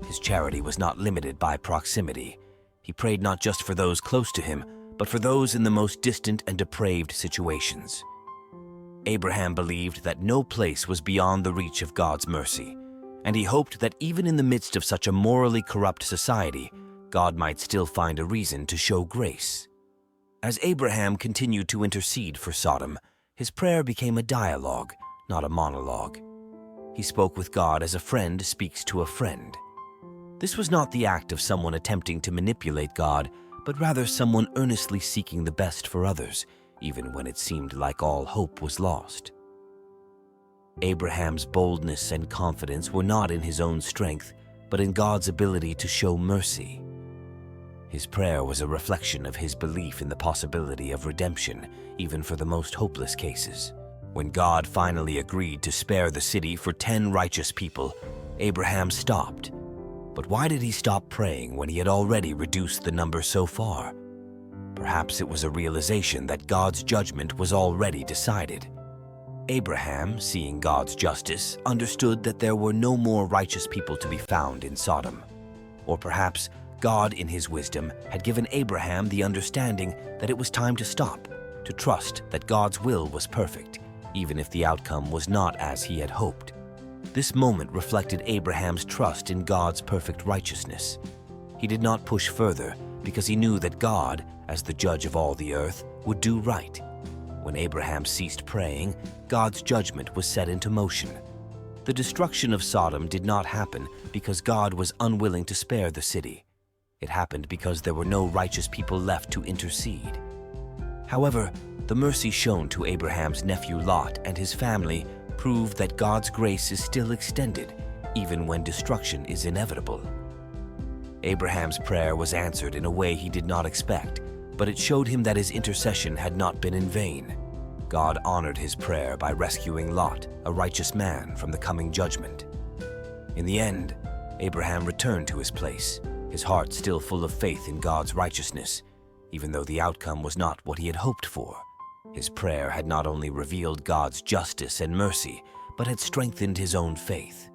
His charity was not limited by proximity. He prayed not just for those close to him, but for those in the most distant and depraved situations. Abraham believed that no place was beyond the reach of God's mercy, and he hoped that even in the midst of such a morally corrupt society, God might still find a reason to show grace. As Abraham continued to intercede for Sodom, his prayer became a dialogue, not a monologue. He spoke with God as a friend speaks to a friend. This was not the act of someone attempting to manipulate God, but rather someone earnestly seeking the best for others, even when it seemed like all hope was lost. Abraham's boldness and confidence were not in his own strength, but in God's ability to show mercy. His prayer was a reflection of his belief in the possibility of redemption, even for the most hopeless cases. When God finally agreed to spare the city for 10 righteous people, Abraham stopped. But why did he stop praying when he had already reduced the number so far? Perhaps it was a realization that God's judgment was already decided. Abraham, seeing God's justice, understood that there were no more righteous people to be found in Sodom. Or perhaps God, in his wisdom, had given Abraham the understanding that it was time to stop, to trust that God's will was perfect, even if the outcome was not as he had hoped. This moment reflected Abraham's trust in God's perfect righteousness. He did not push further because he knew that God, as the judge of all the earth, would do right. When Abraham ceased praying, God's judgment was set into motion. The destruction of Sodom did not happen because God was unwilling to spare the city. It happened because there were no righteous people left to intercede. However, the mercy shown to Abraham's nephew Lot and his family proved that God's grace is still extended, even when destruction is inevitable. Abraham's prayer was answered in a way he did not expect, but it showed him that his intercession had not been in vain. God honored his prayer by rescuing Lot, a righteous man, from the coming judgment. In the end, Abraham returned to his place, his heart still full of faith in God's righteousness, even though the outcome was not what he had hoped for. His prayer had not only revealed God's justice and mercy, but had strengthened his own faith.